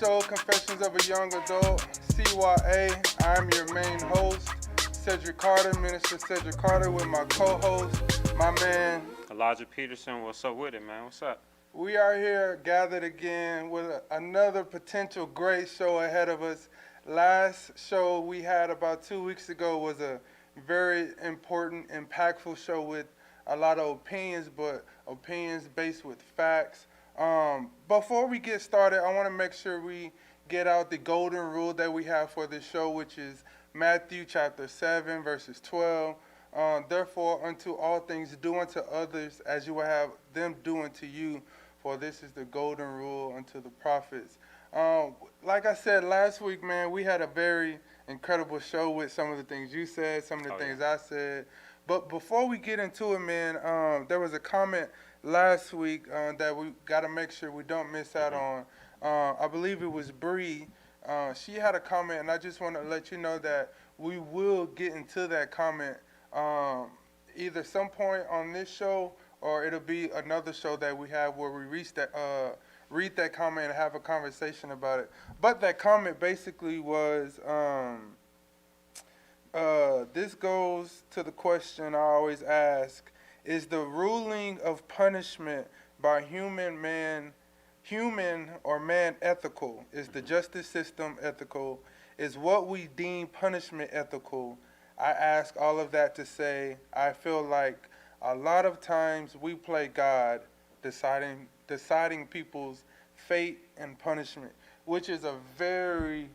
show, Confessions of a Young Adult, CYA. I'm your main host, Cedric Carter, Minister Cedric Carter, with my co-host, my man Elijah Peterson. What's up with it, man? What's up? We are here gathered again with another potential great show ahead of us. Last show we had about 2 weeks ago was a very important, impactful show with a lot of opinions, but opinions based with facts. Before we get started, I want to make sure we get out the golden rule that we have for this show, which is Matthew chapter 7, verses 12. Therefore, unto all things do unto others as you will have them do unto you, for this is the golden rule unto the prophets. Like I said last week, man, we had a very incredible show with some of the things you said, some of the things I said. But before we get into it, man, there was a comment last week that we got to make sure we don't miss out on. I believe it was Bree. She had a comment, and I just want to let you know that we will get into that comment either some point on this show, or it'll be another show that we have where we read that comment and have a conversation about it. But that comment basically was, this goes to the question I always ask: is the ruling of punishment by human or man ethical? Is the justice system ethical? Is what we deem punishment ethical? I ask all of that to say I feel like a lot of times we play God deciding people's fate and punishment, which is a very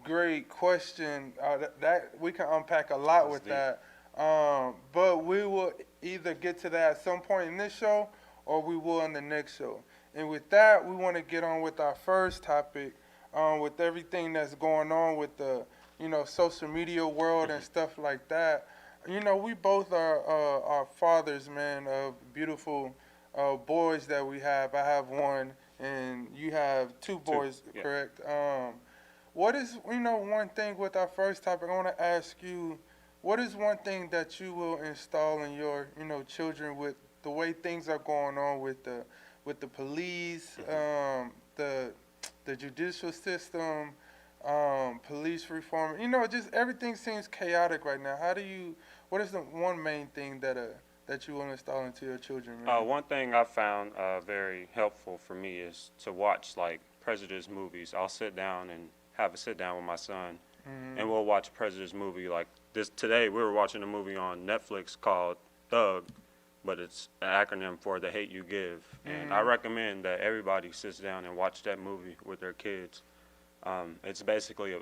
great question that we can unpack a lot with that. But we will either get to that at some point in this show or we will in the next show. And with that, we want to get on with our first topic, with everything that's going on with the social media world and stuff like that. We both are fathers, man, of beautiful boys that we have. I have one, and you have two boys, correct? What is, one thing with our first topic, I want to ask you, what is one thing that you will install in your, children with the way things are going on with the police, the judicial system, police reform? Just everything seems chaotic right now. What is the one main thing that you want to install into your children, man? One thing I found very helpful for me is to watch like prejudice movies. I'll sit down and have a sit down with my son, and we'll watch a prejudice movie. Like this today, we were watching a movie on Netflix called Thug, but it's an acronym for The Hate You Give. And I recommend that everybody sits down and watch that movie with their kids. It's basically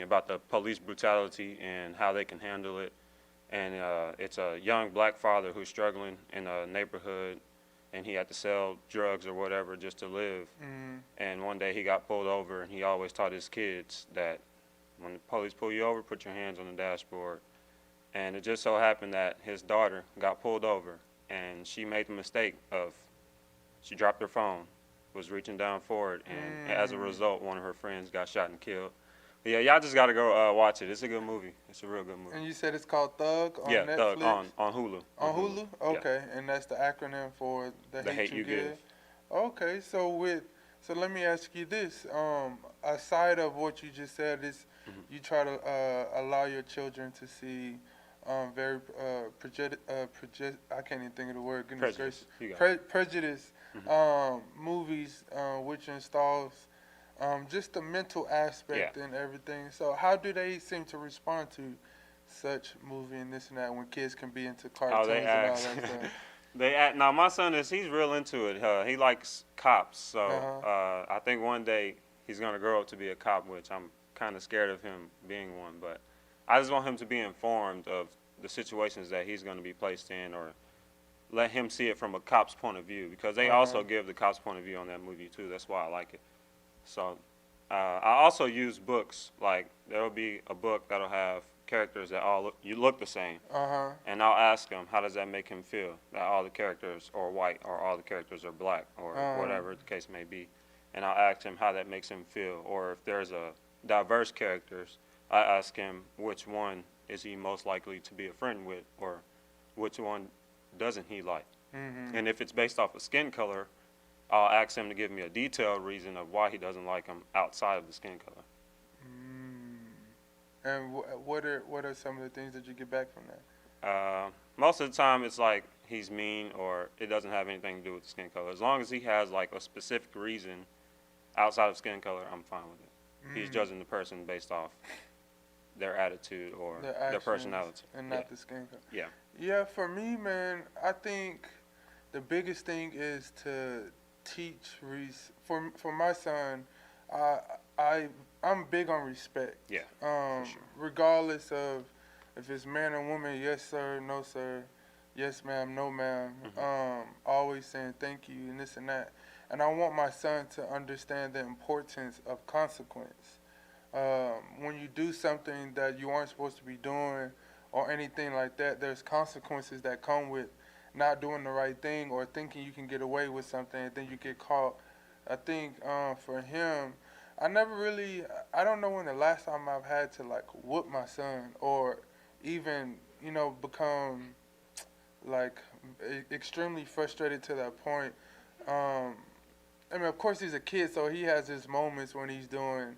about the police brutality and how they can handle it. And it's a young black father who's struggling in a neighborhood, and he had to sell drugs or whatever just to live. And one day he got pulled over, and he always taught his kids that when the police pull you over, put your hands on the dashboard. And it just so happened that his daughter got pulled over, and she made the mistake of, she dropped her phone, was reaching down for it, and as a result, one of her friends got shot and killed. But yeah, y'all just gotta go watch it. It's a good movie. It's a real good movie. And you said it's called Thug on Netflix? Thug on Hulu. On Hulu? Okay, and that's the acronym for The Hate You Give. Okay, so let me ask you this. Aside of what you just said, you try to allow your children to see very I can't even think of the word. Prejudice movies, which installs just the mental aspect and everything. So how do they seem to respond to such movie and this and that when kids can be into cartoons and all that stuff? Now my son he's real into it. He likes cops, so I think one day he's gonna grow up to be a cop, which I'm kind of scared of him being one. But I just want him to be informed of the situations that he's gonna be placed in, or let him see it from a cop's point of view, because they also give the cop's point of view on that movie too. That's why I like it. So I also use books. Like there'll be a book that'll have characters that all look the same, and I'll ask him, how does that make him feel that all the characters are white or all the characters are black or whatever the case may be, and I'll ask him how that makes him feel. Or if there's a diverse characters, I ask him which one is he most likely to be a friend with, or which one doesn't he like. And if it's based off of skin color, I'll ask him to give me a detailed reason of why he doesn't like him outside of the skin color. And what are some of the things that you get back from that? Most of the time, it's like he's mean or it doesn't have anything to do with the skin color. As long as he has like a specific reason outside of skin color, I'm fine with it. He's judging the person based off their attitude or their personality. And not the skin color. Yeah. Yeah, for me, man, I think the biggest thing is to teach for my son. I'm big on respect. Yeah. For sure. Regardless of if it's man or woman, yes sir, no sir, yes ma'am, no ma'am. Always saying thank you and this and that. And I want my son to understand the importance of consequence. When you do something that you aren't supposed to be doing or anything like that, there's consequences that come with not doing the right thing or thinking you can get away with something and then you get caught. I think for him, I don't know when the last time I've had to like whoop my son or even, become like extremely frustrated to that point. I mean, of course he's a kid, so he has his moments when he's doing,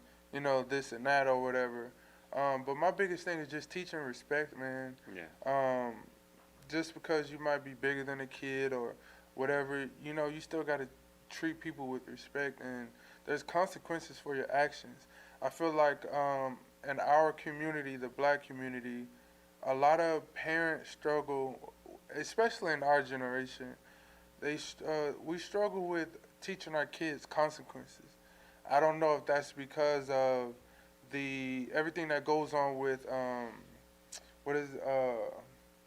this and that or whatever. But my biggest thing is just teaching respect, man. Yeah. Just because you might be bigger than a kid or whatever, you still got to treat people with respect, and there's consequences for your actions. I feel like in our community, the black community, a lot of parents struggle, especially in our generation. We struggle with teaching our kids consequences. I don't know if that's because of everything that goes on with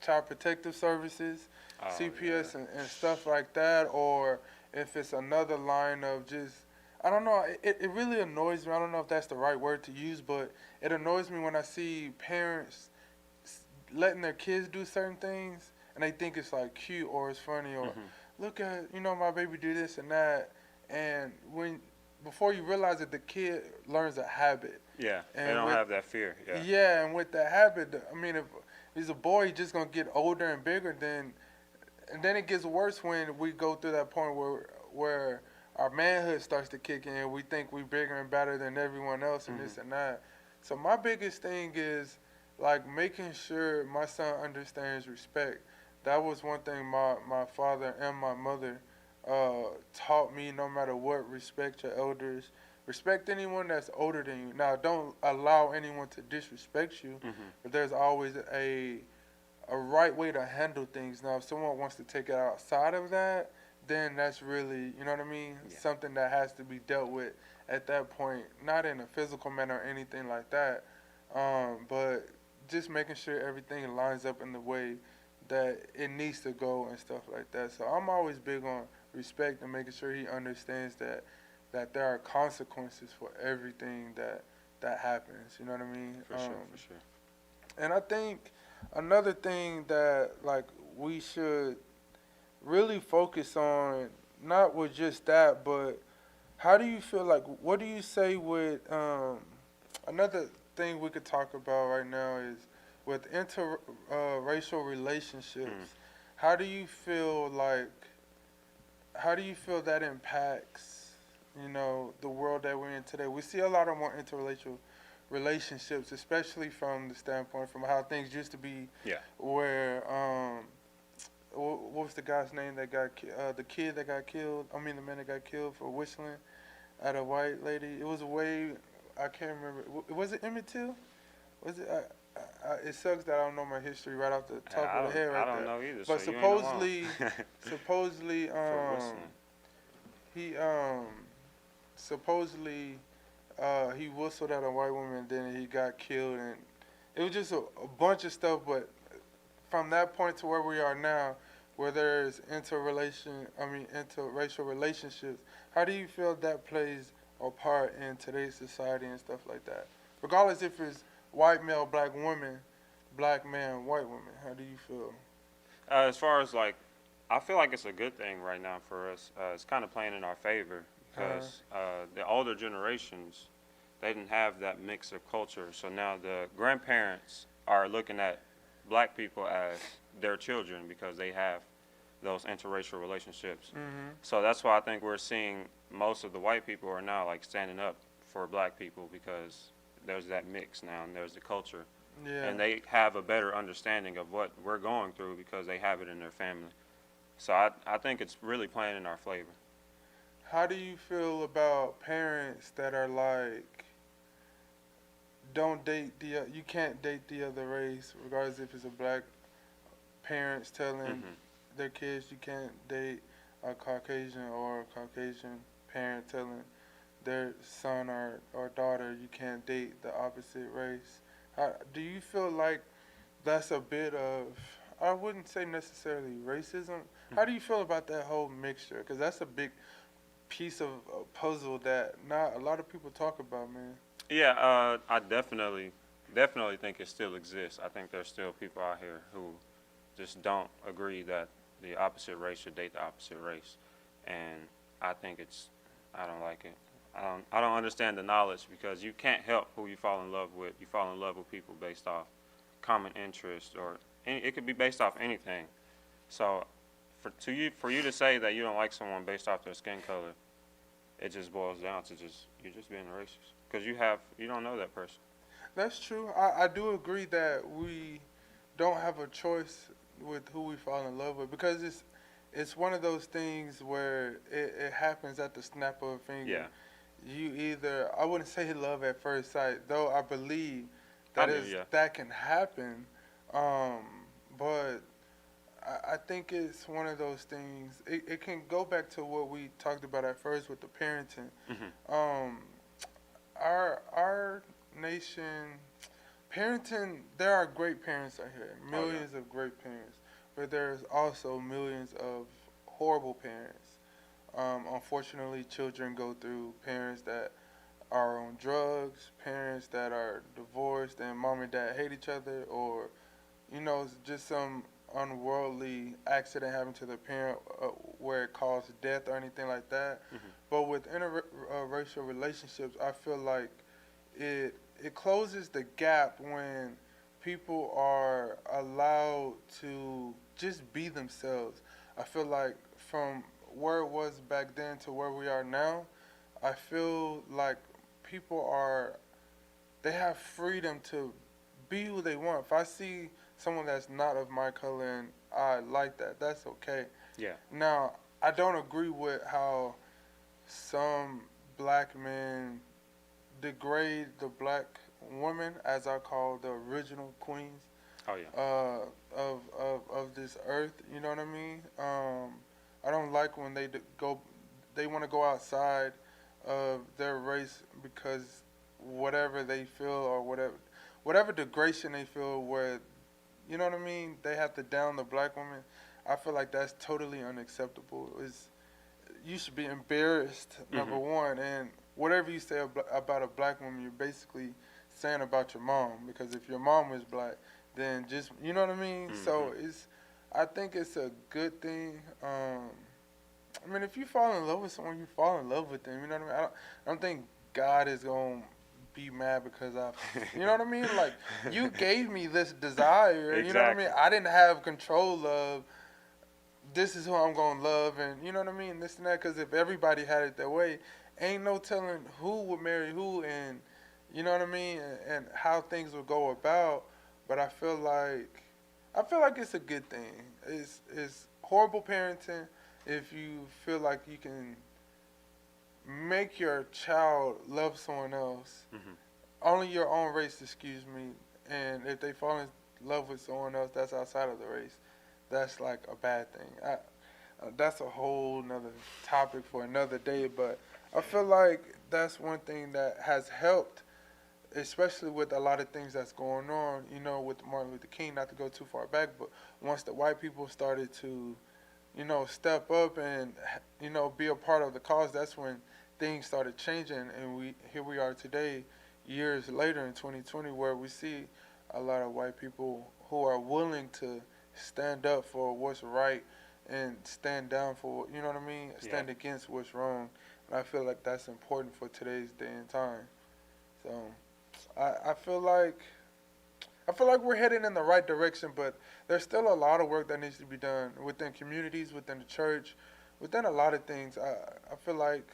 Child Protective Services, CPS, and stuff like that, or if it's another line of just, I don't know. It really annoys me. I don't know if that's the right word to use, but it annoys me when I see parents letting their kids do certain things and they think it's like cute or it's funny or look at my baby do this and that, and before you realize it, the kid learns a habit. Yeah, and they don't have that fear. Yeah. Yeah, and with that habit, I mean, if he's a boy, he's just gonna get older and bigger. And then it gets worse when we go through that point where our manhood starts to kick in. We think we're bigger and better than everyone else and this and that. So my biggest thing is like making sure my son understands respect. That was one thing my father and my mother taught me. No matter what, respect your elders. Respect anyone that's older than you. Now, don't allow anyone to disrespect you, but there's always a right way to handle things. Now, if someone wants to take it outside of that, then that's really, you know what I mean? Yeah. Something that has to be dealt with at that point, not in a physical manner or anything like that, but just making sure everything lines up in the way that it needs to go and stuff like that. So I'm always big on respect and making sure he understands that there are consequences for everything that happens. You know what I mean? For sure. And I think another thing that like we should really focus on, not with just that, but how do you feel like, what do you say with, another thing we could talk about right now is with interracial relationships. How do you feel that impacts, the world that we're in today? We see a lot of more interracial relationships, especially from the standpoint from how things used to be. Yeah. Where what was the guy's name that got the kid that got killed? I mean, the man that got killed for whistling at a white lady. It was I can't remember. Was it Emmett Till? Was it? It sucks that I don't know my history right off the top of the head right there. I don't know either. But so supposedly, he whistled at a white woman, and then he got killed, and it was just a bunch of stuff. But from that point to where we are now, where there's interracial relationships, how do you feel that plays a part in today's society and stuff like that? Regardless if it's white male, black woman, black man, white woman, how do you feel? As far as I feel like it's a good thing right now for us. It's kind of playing in our favor because the older generations, they didn't have that mix of culture. So now the grandparents are looking at black people as their children because they have those interracial relationships. Mm-hmm. So that's why I think we're seeing most of the white people are now like standing up for black people because there's that mix now and there's the culture. Yeah. And they have a better understanding of what we're going through because they have it in their family. So I think it's really playing in our flavor. How do you feel about parents that are like, don't date you can't date the other race, regardless if it's a black parents telling their kids you can't date a Caucasian or a Caucasian parent telling their son or daughter you can't date the opposite race? Do you feel like that's a bit of, I wouldn't say necessarily racism. How do you feel about that whole mixture? Because that's a big piece of a puzzle that not a lot of people talk about, man. Yeah, I definitely think it still exists. I think there's still people out here who just don't agree that the opposite race should date the opposite race, and I think I don't like it. I don't understand the knowledge because you can't help who you fall in love with. You fall in love with people based off common interest or it could be based off anything. So for you to say that you don't like someone based off their skin color, it just boils down to you're just being racist because you don't know that person. That's true. I do agree that we don't have a choice with who we fall in love with because it's one of those things where it happens at the snap of a finger. Yeah. You either, I wouldn't say love at first sight, though I believe that that can happen, but I think it's one of those things. It can go back to what we talked about at first with the parenting. Our nation, parenting, there are great parents out here, millions of great parents, but there's also millions of horrible parents. Unfortunately, children go through parents that are on drugs, parents that are divorced, and mom and dad hate each other, or, just some unworldly accident happen to the parent where it caused death or anything like that. But with interracial relationships, I feel like it closes the gap when people are allowed to just be themselves. I feel like from where it was back then to where we are now, I feel like they have freedom to be who they want. If I see someone that's not of my color and I like that, that's okay. Yeah. Now, I don't agree with how some black men degrade the black woman, as I call the original queens. Oh yeah. Of this earth, you know what I mean? I don't like when they want to go outside of their race because whatever they feel or whatever degradation they feel where, you know what I mean, they have to down the black woman. I feel like that's totally unacceptable. You should be embarrassed, number one, and whatever you say about a black woman, you're basically saying about your mom, because if your mom was black, then just, you know what I mean? So I think it's a good thing. I mean, if you fall in love with someone, you fall in love with them. You know what I mean? I don't think God is going to be mad because you know what I mean? Like, you gave me this desire. Exactly. You know what I mean? I didn't have control of this is who I'm going to love and, you know what I mean? This and that. Because if everybody had it that way, ain't no telling who would marry who and, you know what I mean? And how things would go about. But I feel like it's a good thing. It's horrible parenting if you feel like you can make your child love someone else, only your own race, excuse me, and if they fall in love with someone else that's outside of the race, that's like a bad thing. That's a whole nother topic for another day, but I feel like that's one thing that has helped, especially with a lot of things that's going on, with Martin Luther King, not to go too far back, but once the white people started to, step up and, be a part of the cause, that's when things started changing, and here we are today, years later in 2020, where we see a lot of white people who are willing to stand up for what's right and stand down for, you know what I mean? Stand against what's wrong. And I feel like that's important for today's day and time. So I feel like I feel like we're heading in the right direction, but there's still a lot of work that needs to be done within communities, within the church, within a lot of things. I feel like,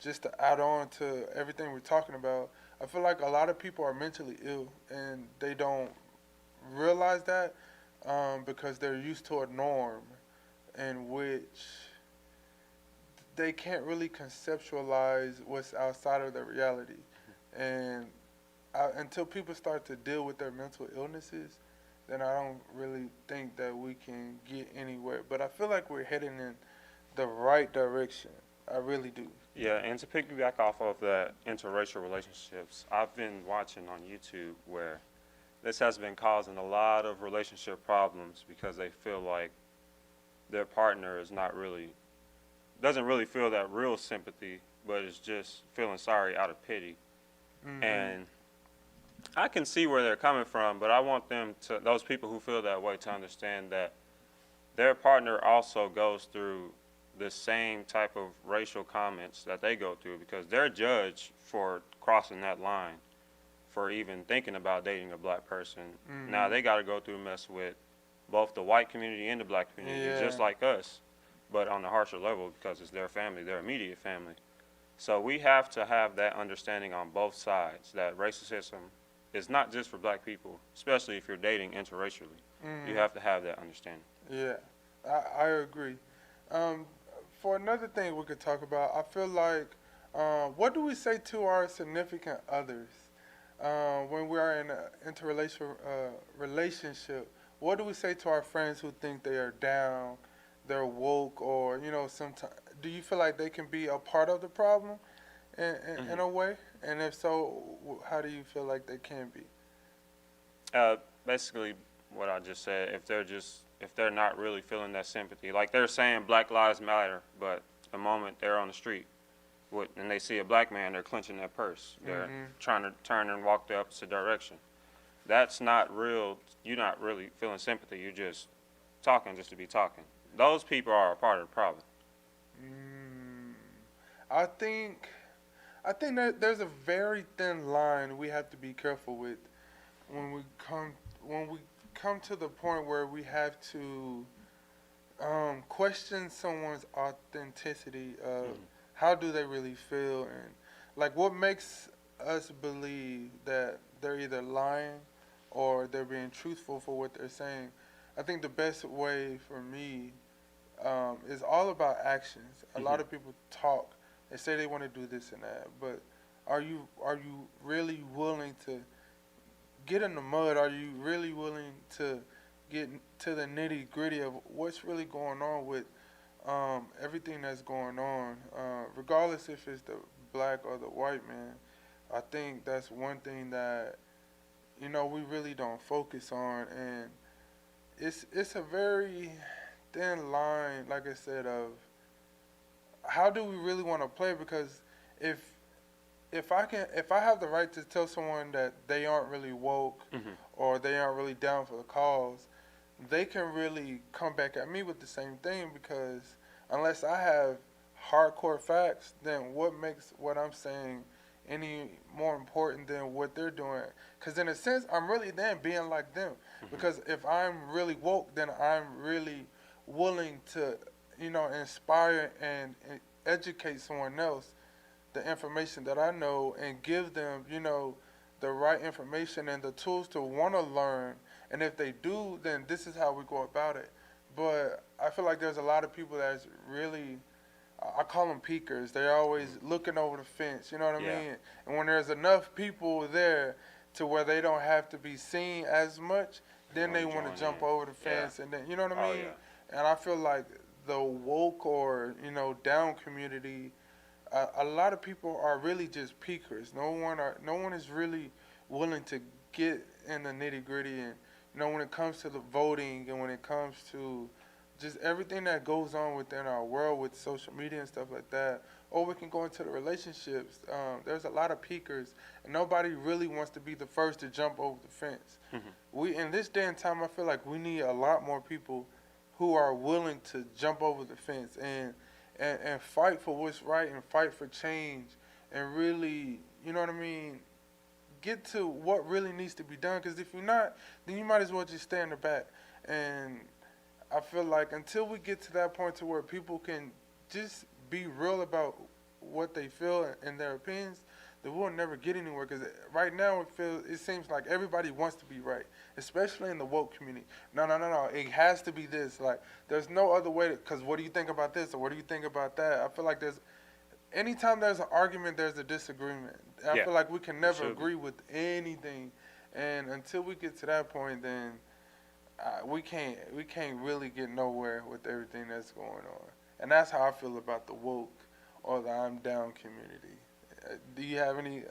just to add on to everything we're talking about, I feel like a lot of people are mentally ill and they don't realize that, because they're used to a norm in which they can't really conceptualize what's outside of their reality. And until people start to deal with their mental illnesses, then I don't really think that we can get anywhere. But I feel like we're heading in the right direction. I really do. Yeah, and to piggyback off of that interracial relationships, I've been watching on YouTube where this has been causing a lot of relationship problems because they feel like their partner is not really, doesn't really feel that real sympathy, but is just feeling sorry out of pity. And I can see where they're coming from, but I want them to, those people who feel that way, to understand that their partner also goes through the same type of racial comments that they go through, because they're judged for crossing that line, for even thinking about dating a black person. Now they got to go through mess with both the white community and the black community, just like us, but on a harsher level because it's their family, their immediate family. So we have to have that understanding on both sides, that racism is not just for black people, especially if you're dating interracially. You have to have that understanding. Yeah, I agree. For another thing we could talk about, I feel like, what do we say to our significant others when we are in an interracial relationship? What do we say to our friends who think they are down, they're woke, or sometimes do you feel like they can be a part of the problem in a way? And if so, how do you feel like they can be? Basically, what I just said. If they're not really feeling that sympathy, like they're saying Black Lives Matter, but the moment they're on the street, and they see a black man, they're clenching their purse. They're trying to turn and walk the opposite direction. That's not real. You're not really feeling sympathy. You're just talking just to be talking. Those people are a part of the problem. I think that there's a very thin line we have to be careful with when we come to the point where we have to question someone's authenticity of how do they really feel, and like what makes us believe that they're either lying or they're being truthful for what they're saying. I think the best way for me is all about actions. A lot of people talk. They say they want to do this and that, but are you really willing to get in the mud? Are you really willing to get to the nitty-gritty of what's really going on with everything that's going on, regardless if it's the black or the white man? I think that's one thing that we really don't focus on, and it's a very thin line, like I said, of how do we really want to play? Because if I have the right to tell someone that they aren't really woke or they aren't really down for the cause, they can really come back at me with the same thing, because unless I have hardcore facts, then what makes what I'm saying any more important than what they're doing? Because in a sense, I'm really then being like them. Because if I'm really woke, then I'm really willing to, inspire and educate someone else the information that I know and give them, the right information and the tools to want to learn. And if they do, then this is how we go about it. But I feel like there's a lot of people that's really, I call them peekers. They're always looking over the fence, you know what I mean? And when there's enough people there to where they don't have to be seen as much, then they want to jump over the fence, and then, you know what I mean? And I feel like the woke or, down community, a lot of people are really just peekers. No one is really willing to get in the nitty-gritty, and when it comes to the voting and when it comes to just everything that goes on within our world with social media and stuff like that, or we can go into the relationships. There's a lot of peekers, and nobody really wants to be the first to jump over the fence. We in this day and time, I feel like we need a lot more people who are willing to jump over the fence and fight for what's right and fight for change, and really, you know what I mean, get to what really needs to be done. Because if you're not, then you might as well just stay in the back. And I feel like until we get to that point to where people can just be real about what they feel and their opinions, then we'll never get anywhere. Because right now it seems like everybody wants to be right, especially in the woke community. No, no, no, no. It has to be this. Like, there's no other way. Because what do you think about this or what do you think about that? I feel like anytime there's an argument, there's a disagreement. I feel like we can never agree with anything, and until we get to that point, then we can't really get nowhere with everything that's going on. And that's how I feel about the woke or the I'm down community. Do you have any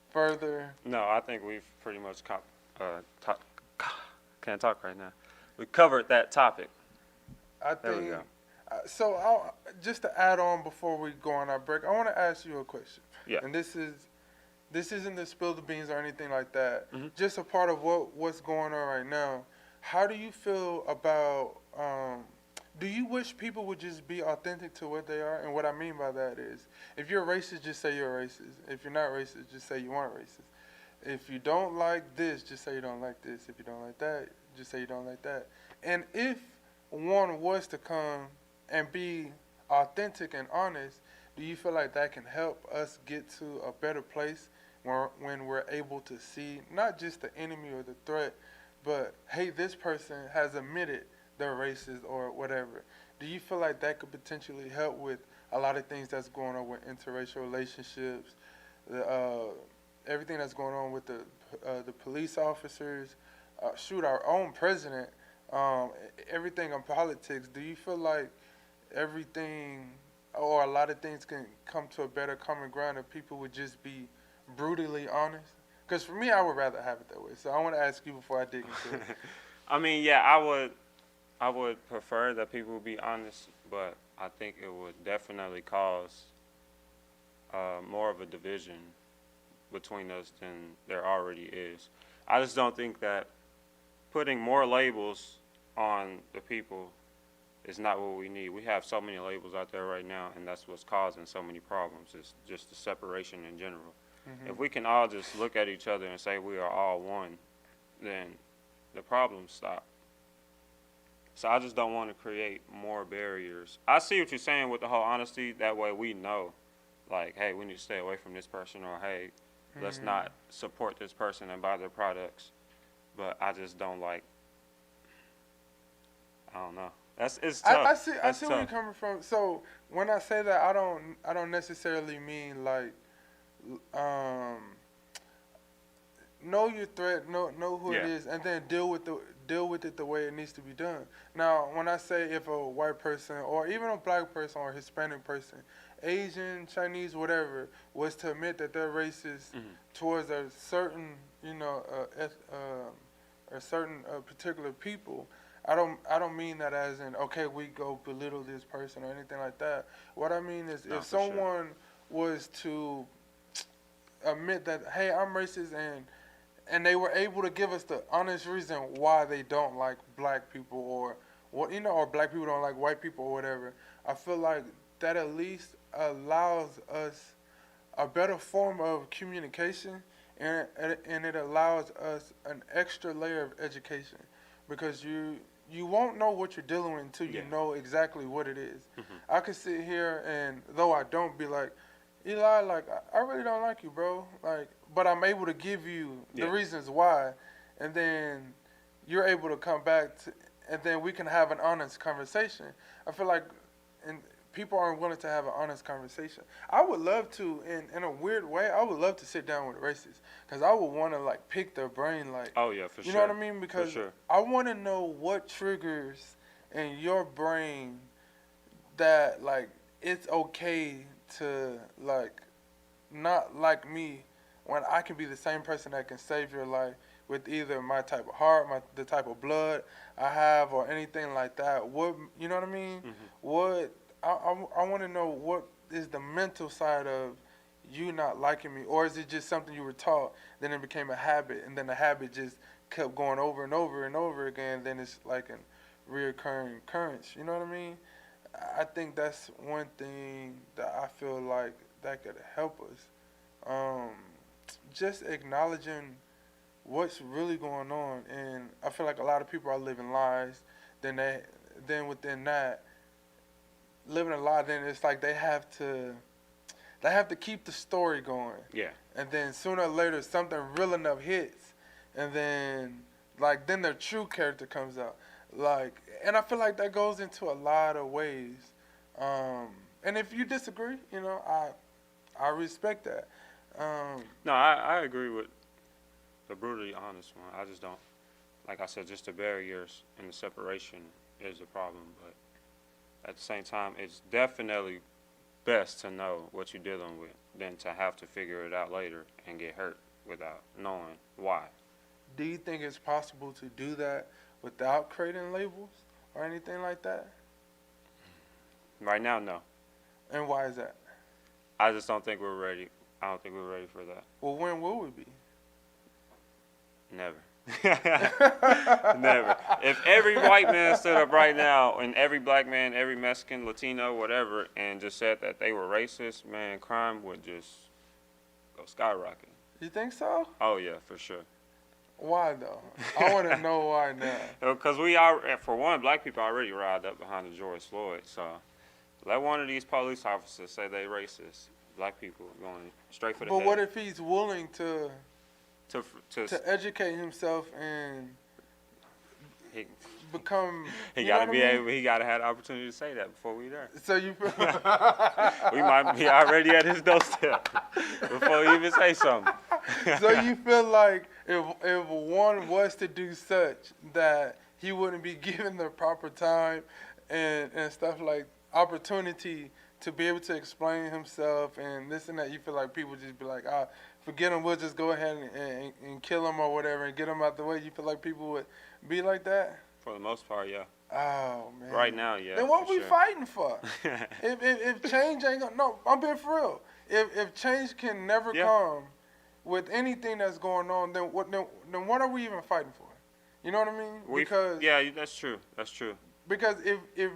further? No, I think we've pretty much can't talk right now. We covered that topic. I think. There we go. So just to add on before we go on our break, I want to ask you a question. Yeah. And this isn't to spill the beans or anything like that. Mm-hmm. Just a part of what's going on right now. How do you feel about? Do you wish people would just be authentic to what they are? And what I mean by that is, if you're racist, just say you're racist. If you're not racist, just say you aren't racist. If you don't like this, just say you don't like this. If you don't like that, just say you don't like that. And if one was to come and be authentic and honest, do you feel like that can help us get to a better place when we're able to see not just the enemy or the threat, but, hey, this person has admitted they're racist or whatever? Do you feel like that could potentially help with a lot of things that's going on with interracial relationships, everything that's going on with the police officers, our own president, everything in politics? Do you feel like everything or a lot of things can come to a better common ground if people would just be brutally honest? Because for me, I would rather have it that way. So I want to ask you before I dig into it. I mean, yeah, I would prefer that people would be honest, but I think it would definitely cause more of a division between us than there already is. I just don't think that putting more labels on the people is not what we need. We have so many labels out there right now, and that's what's causing so many problems. It's just the separation in general. Mm-hmm. If we can all just look at each other and say we are all one, then the problems stop. So I just don't want to create more barriers. I see what you're saying with the whole honesty. That way we know, like, hey, we need to stay away from this person, or hey, let's not support this person and buy their products. But I just don't like, I don't know. It's tough. I see where you're coming from. So when I say that, I don't necessarily mean like know your threat, know who it is, and then deal with it the way it needs to be done. Now, when I say if a white person or even a black person or a Hispanic person, Asian, Chinese, whatever, was to admit that they're racist towards a certain, a certain particular people, I don't mean that as in, okay, we go belittle this person or anything like that. What I mean is, if someone was to admit that, hey, I'm racist, and they were able to give us the honest reason why they don't like black people, or or black people don't like white people or whatever, I feel like that at least allows us a better form of communication, and it allows us an extra layer of education, because you won't know what you're dealing with until you know exactly what it is. I could sit here and, though I don't, be like, Eli, like, I really don't like you, bro. Like, but I'm able to give you the reasons why, and then you're able to come back and then we can have an honest conversation. I feel like people aren't willing to have an honest conversation. I would love to, in a weird way, I would love to sit down with a racist, because I would want to, like, pick their brain, like, oh yeah, for sure. You know what I mean? Because I want to know what triggers in your brain that, like, it's okay to, like, not like me when I can be the same person that can save your life with either my type of heart, the type of blood I have, or anything like that. What, you know what I mean? What I want to know, what is the mental side of you not liking me, or is it just something you were taught, then it became a habit, and then the habit just kept going over and over and over again, then it's like a reoccurring occurrence, you know what I mean? I think that's one thing that I feel like that could help us. just acknowledging what's really going on. And I feel like a lot of people are living lies. Then within that, living a lie, then it's like they have to keep the story going. Yeah. And then sooner or later, something real enough hits, and then then their true character comes out. And I feel like that goes into a lot of ways. And if you disagree, I respect that. No, I agree with the brutally honest one. I just don't, like I said, just the barriers and the separation is a problem. But at the same time, it's definitely best to know what you're dealing with than to have to figure it out later and get hurt without knowing why. Do you think it's possible to do that without creating labels or anything like that? Right now, no. And why is that? I just don't think we're ready. I don't think we're ready for that. Well, when will we be? Never. Never. If every white man stood up right now, and every black man, every Mexican, Latino, whatever, and just said that they were racist, man, crime would just go skyrocketing. You think so? Oh, yeah, for sure. Why, though? I want to know why now. Because we are, for one, black people already riled up behind the George Floyd, so let one of these police officers say they racist. Black people going straight for the head. But what if he's willing to educate himself and become? He gotta be able. He gotta have the opportunity to say that before we there. So you feel we might be already at his doorstep before he even say something. So you feel like if one was to do such, that he wouldn't be given the proper time and stuff, like opportunity to be able to explain himself and this and that. You feel like people just be like, forget him, we'll just go ahead and kill him or whatever and get him out the way. You feel like people would be like that? For the most part, yeah. Oh, man. Right now, yeah. Then what we fighting for? if change ain't gonna, no, I'm being for real. If change can never come with anything that's going on, then what are we even fighting for? You know what I mean? Because that's true. That's true. Because if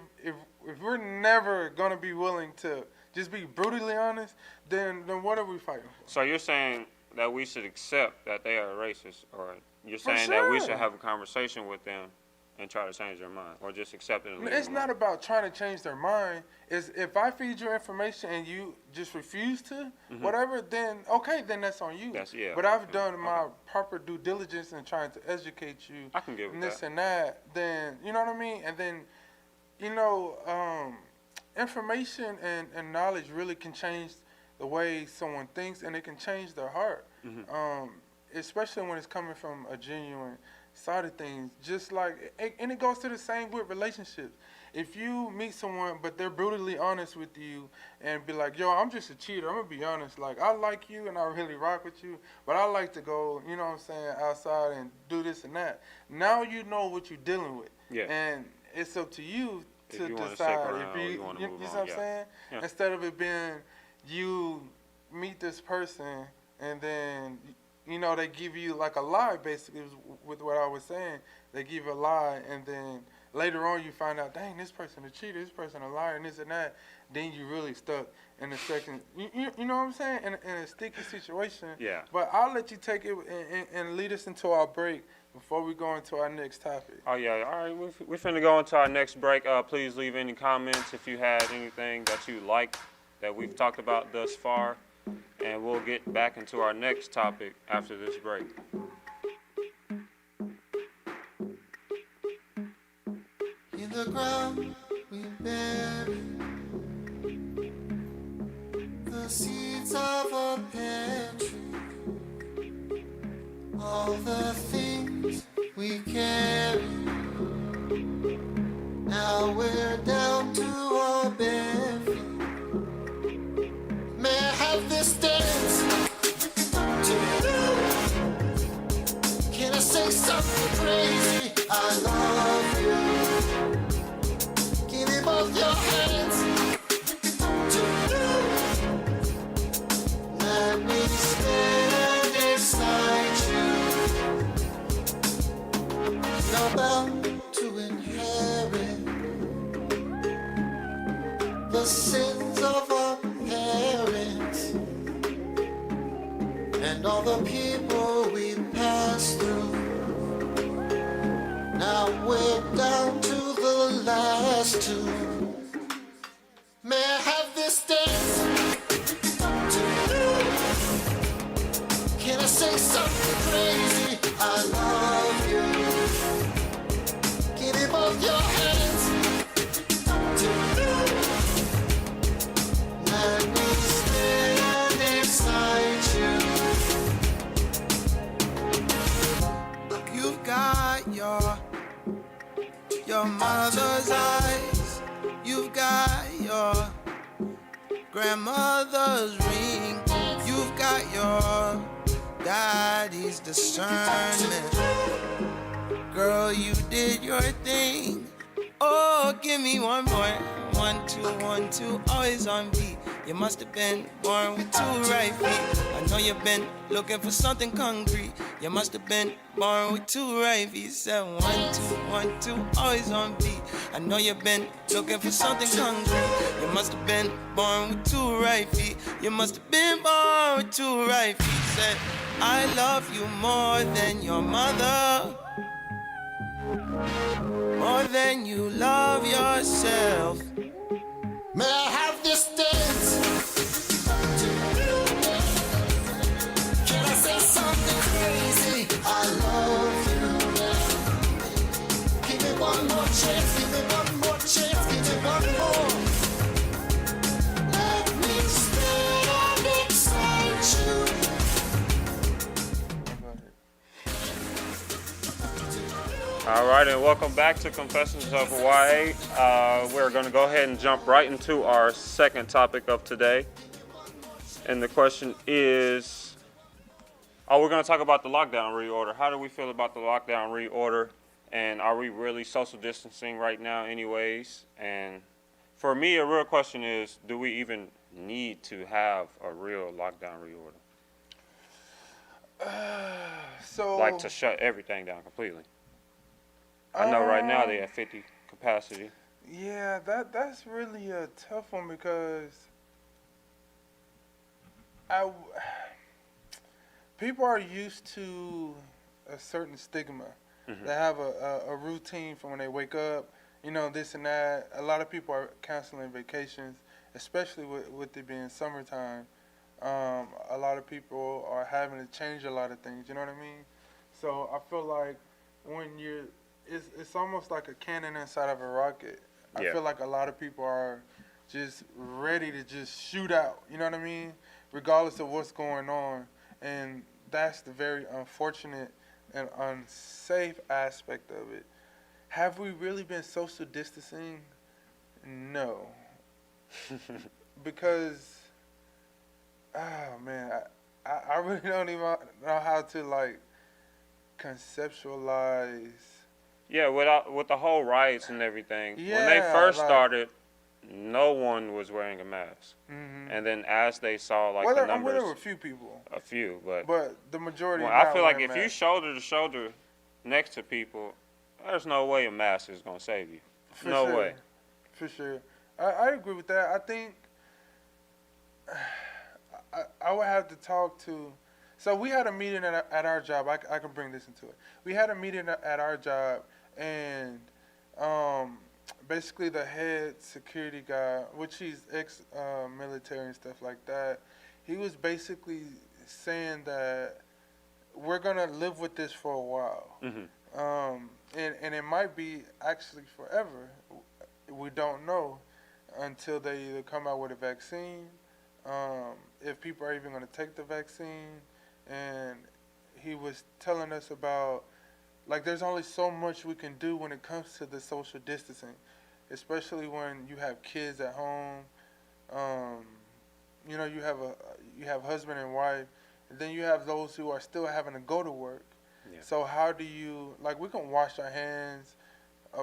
we're never gonna be willing to just be brutally honest, then what are we fighting for? So you're saying that we should accept that they are racist, or you're saying that we should have a conversation with them and try to change their mind, or just accept it and leave It's them not alone? about trying to change their mind. It's if I feed you information and you just refuse to, whatever, then okay, then that's on you. But I've done my proper due diligence in trying to educate you. I can get with and this that. and that. Then you know what I mean. And then, information and knowledge really can change the way someone thinks, and it can change their heart. Especially when it's coming from a genuine side of things. Just like, and it goes to the same with relationships. If you meet someone but they're brutally honest with you and be like, yo, I'm just a cheater, I'm gonna be honest, like I like you and I really rock with you, but I like to go, you know what I'm saying, outside and do this and that. Now you know what you're dealing with. Yeah. And it's up to you to you decide around, if you wanna know move what on, I'm saying? Yeah. Instead of it being you meet this person and then they give you like a lie, basically, with what I was saying. They give you a lie, and then later on you find out, dang, this person a cheater, this person a liar, and this and that. Then you really stuck in the second, you know what I'm saying, in a sticky situation. Yeah. But I'll let you take it and lead us into our break before we go into our next topic. Oh, yeah. All right. We're finna go into our next break. Please leave any comments if you had anything that you like that we've talked about thus far. And we'll get back into our next topic after this break. In the ground we bury the seeds of a pear tree, all the things we carry. Now we're down to our bare feet. May I have this dance to do? Can I say something crazy? I love you. Give me both your hands to do. Let me stand inside you. and all the people we passed through. Now we're down to the last two. May I have this dance to you? Can I say something crazy? I love you. Give me both your hands to you. Let me stand inside you. You've got your mother's eyes. You've got your grandmother's ring. You've got your daddy's discernment. Girl, you did your thing. Oh, give me one more. 1, 2, 1, 2, always on beat. You must have been born with 2 right feet. I know you've been looking for something concrete. You must have been born with 2 right feet. Said 1, 2, 1, 2, always on beat. I know you've been looking for something concrete. You must have been born with 2 right feet. You must have been born with 2 right feet. Said, I love you more than your mother, more than you love yourself. May I have this dance? Can I say something crazy? I love you. Give me one more chance, give me one more chance, give me one more. Let me stand beside you. All right, and welcome back to Confessions of Hawaii. We're going to go ahead and jump right into our second topic of today. And the question is, we're going to talk about the lockdown reorder. How do we feel about the lockdown reorder? And are we really social distancing right now anyways? And for me, a real question is, do we even need to have a real lockdown reorder? Like to shut everything down completely? I know right now they have 50 capacity. Yeah, that's really a tough one because people are used to a certain stigma. Mm-hmm. They have a routine from when they wake up, this and that. A lot of people are canceling vacations, especially with it being summertime. A lot of people are having to change a lot of things, you know what I mean? So I feel like when it's almost like a cannon inside of a rocket. Yeah. I feel like a lot of people are just ready to just shoot out, you know what I mean? Regardless of what's going on. And that's the very unfortunate and unsafe aspect of it. Have we really been social distancing? No. Because, oh man, I really don't even know how to conceptualize. Yeah, with the whole riots and everything, when they Yeah, first started, no one was wearing a mask. Mm-hmm. And then as they saw the Well, numbers, there were a few people, a few, but the majority. I feel like wearing if you masks. shoulder to shoulder next to people, there's no way a mask is gonna save you. For No sure. way. For sure, I agree with that. I think I would have to talk to. So we had a meeting at our job. I can bring this into it. We had a meeting at our job, and basically the head security guy, which he's ex-military and stuff like that, he was basically saying that we're gonna live with this for a while, Mm-hmm. and it might be actually forever. We don't know until they either come out with a vaccine, if people are even gonna take the vaccine, and he was telling us about there's only so much we can do when it comes to the social distancing, especially when you have kids at home. You have husband and wife, and then you have those who are still having to go to work. Yeah. So how do you we can wash our hands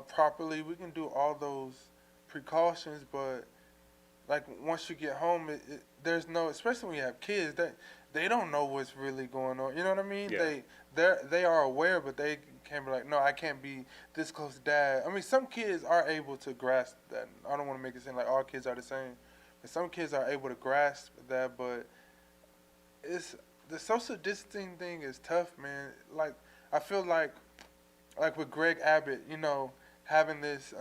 properly. We can do all those precautions, but once you get home, there's no, especially when you have kids, they don't know what's really going on. You know what I mean? Yeah. They are aware, but they can't be like, no, I can't be this close to dad. I mean, some kids are able to grasp that. I don't want to make it seem like all kids are the same, but some kids are able to grasp that. But the social distancing thing is tough, man. Like I feel like with Greg Abbott, you know, having this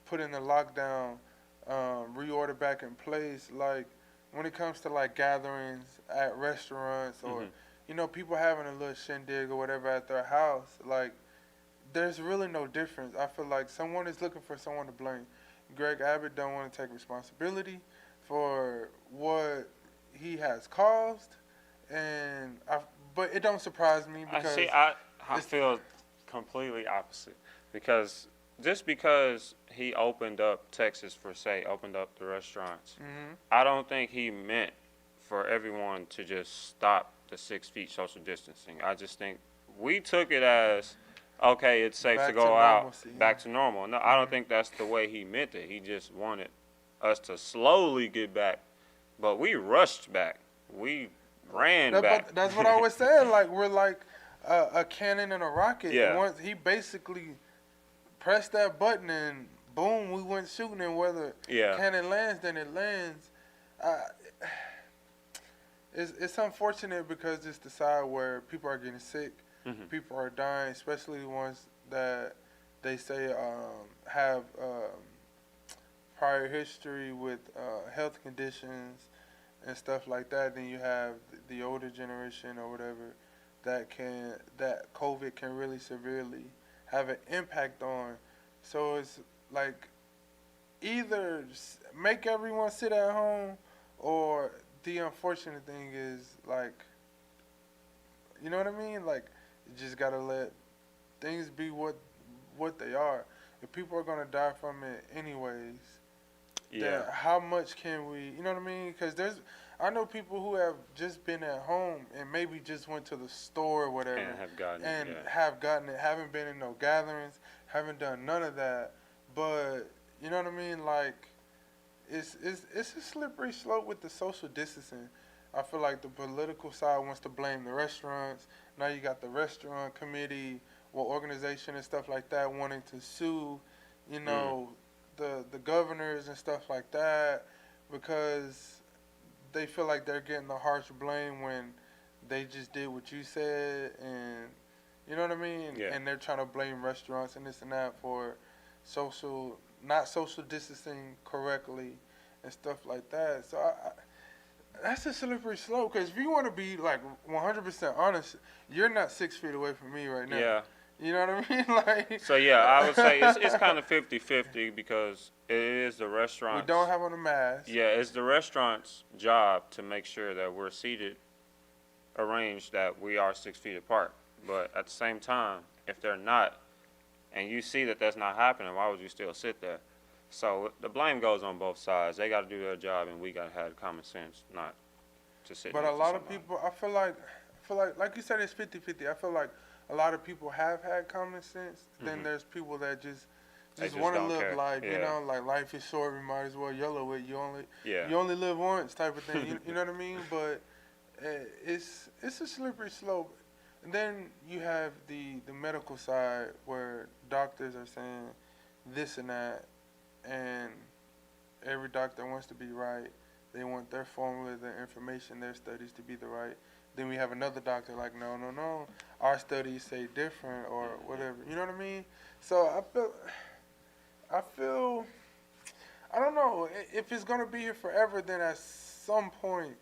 put in the lockdown, reorder back in place. Like when it comes to like gatherings at restaurants or you know people having a little shindig or whatever at their house, like there's really no difference. I feel like someone is looking for someone to blame. Greg Abbott don't want to take responsibility for what he has caused, but it don't surprise me because I feel completely opposite because just because he opened up Texas for say opened up the restaurants, I don't think he meant for everyone to just stop the 6 feet social distancing. I just think we took it as okay, it's safe back to go out normalcy, back to normal. No, I don't think that's the way he meant it. He just wanted us to slowly get back, but we rushed back. We ran back. That's what I was saying. Like we're like a cannon and a rocket. Yeah. Once he basically pressed that button and boom, we went shooting. And whether cannon lands, then it lands. It's unfortunate because it's the side where people are getting sick, people are dying, especially the ones that they say have prior history with health conditions and stuff like that. Then you have the older generation or whatever that COVID can really severely have an impact on. So it's like either make everyone sit at home, or the unfortunate thing is like, you know what I mean? Like you just gotta let things be what they are. If people are gonna die from it anyways, then how much can we? You know what I mean? Because I know people who have just been at home and maybe just went to the store or whatever And have gotten it, haven't been in no gatherings, haven't done none of that. But you know what I mean? Like it's a slippery slope with the social distancing. I feel like the political side wants to blame the restaurants. Now you got the restaurant committee or organization and stuff like that wanting to sue, you know, the governors and stuff like that because they feel like they're getting the harsh blame when they just did what you said, and you know what I mean? Yeah. And they're trying to blame restaurants and this and that for not social distancing correctly and stuff like that. So that's a slippery slope because if you want to be like 100% honest, you're not 6 feet away from me right now. Yeah. You know what I mean? Like. So yeah, I would say it's kind of 50-50 because it is the restaurant. We don't have on a mask. Yeah, it's the restaurant's job to make sure that we're seated, arranged that we are 6 feet apart. But at the same time, if they're not, and you see that that's not happening, why would you still sit there? So the blame goes on both sides. They got to do their job, and we got to have common sense, not to sit. But a lot of people, I feel like you said, it's 50-50. I feel like a lot of people have had common sense. Then there's people that just want to live like, you know, like life is short, we might as well YOLO it. You only live once type of thing. You know what I mean? But it's a slippery slope. And then you have the medical side where doctors are saying this and that, and every doctor wants to be right. They want their formula, their information, their studies to be the right. Then we have another doctor like, no, our studies say different or whatever. You know what I mean? So I feel, I don't know, if it's going to be here forever, then at some point,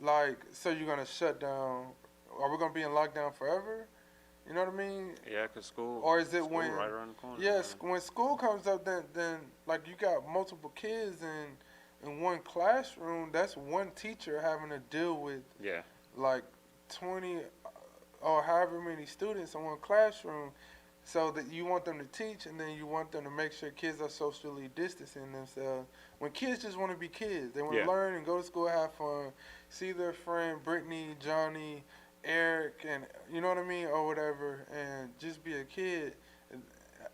like, so you're going to shut down, are we going to be in lockdown forever? You know what I mean? Yeah, because school. Or is it when, right around the corner? Yes, when school comes up, then like you got multiple kids in one classroom, that's one teacher having to deal with like 20 or however many students in one classroom. So that you want them to teach, and then you want them to make sure kids are socially distancing themselves. When kids just want to be kids, they want to learn and go to school, have fun, see their friend Brittany, Johnny, Eric, and you know what I mean, or whatever, and just be a kid.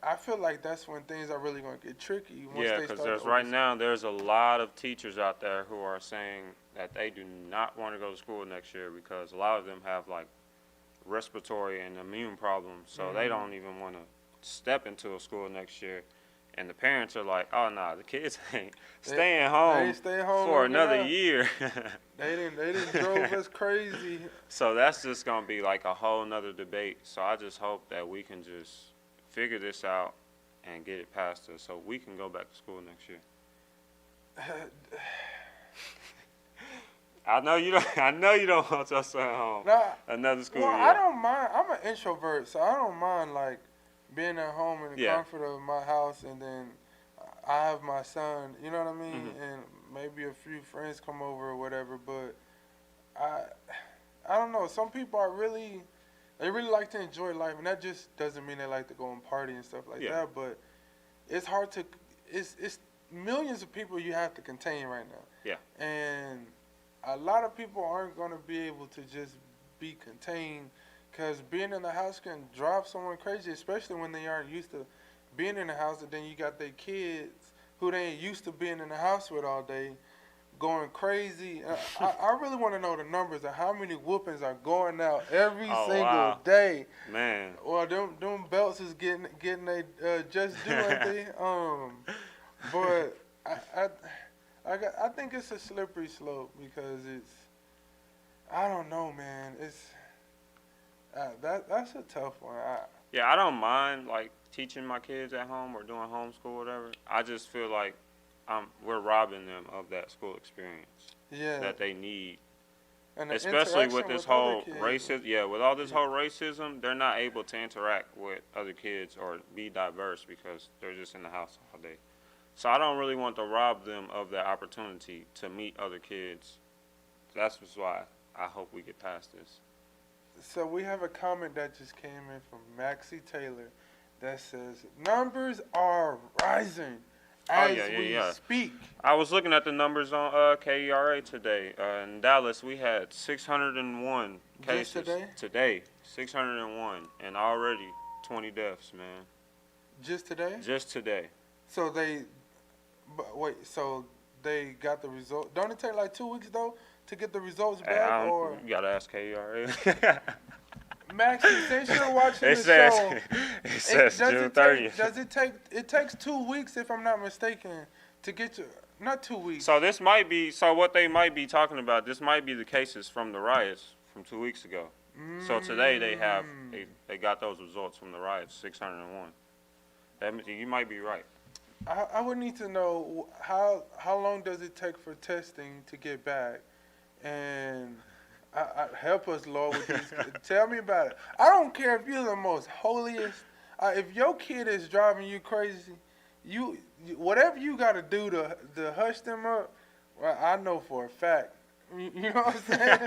I feel like that's when things are really going to get tricky. Yeah, because there's a lot of teachers out there who are saying that they do not want to go to school next year because a lot of them have like respiratory and immune problems, so they don't even want to step into a school next year. And the parents are like, oh, nah, the kids ain't staying They home ain't staying home for long another enough. year. They didn't drove us crazy. So that's just going to be like a whole nother debate. So I just hope that we can just figure this out and get it past us so we can go back to school next year. I know you don't want your son home. Nah, Another school well, year. I don't mind. I'm an introvert, so I don't mind like being at home in the Yeah. comfort of my house, and then I have my son. You know what I mean? Mhm. And maybe a few friends come over or whatever. But I don't know. Some people they really like to enjoy life, and that just doesn't mean they like to go and party and stuff like Yeah. that. But it's hard to. It's millions of people you have to contain right now. Yeah. And a lot of people aren't going to be able to just be contained, because being in the house can drive someone crazy, especially when they aren't used to being in the house, and then you got their kids who they ain't used to being in the house with all day going crazy. I really want to know the numbers of how many whoopings are going out every Oh, single wow. day. Man. Well, them belts is getting they just due, ain't they? But I think it's a slippery slope, because I don't know, man. It's that's a tough one. Yeah, I don't mind like teaching my kids at home or doing homeschool or whatever. I just feel like we're robbing them of that school experience Yeah, that they need. and the Especially with interaction this other whole kids. racism, with all this Yeah. whole racism, they're not able to interact with other kids or be diverse because they're just in the house all day. So I don't really want to rob them of that opportunity to meet other kids. That's just why I hope we get past this. So we have a comment that just came in from Maxie Taylor that says numbers are rising as we speak. I was looking at the numbers on KERA today. In Dallas, we had 601 cases. Just today? Today, 601, and already 20 deaths, man. Just today? Just today. So so they got the result. Don't it take like 2 weeks though to get the results back? Or You gotta ask KERA. Maxie, since you're watching It the says, show, it says June 30th. does it take? It takes 2 weeks, if I'm not mistaken, to get you. Not 2 weeks. So what they might be talking about, this might be the cases from the riots from 2 weeks ago. So today they got those results from the riots, 601. You might be right. I would need to know how long does it take for testing to get back, and help us, Lord, with these. Tell me about it. I don't care if you're the most holiest. If your kid is driving you crazy, you whatever you got to do to hush them up. Well, I know for a fact. You know what I'm saying?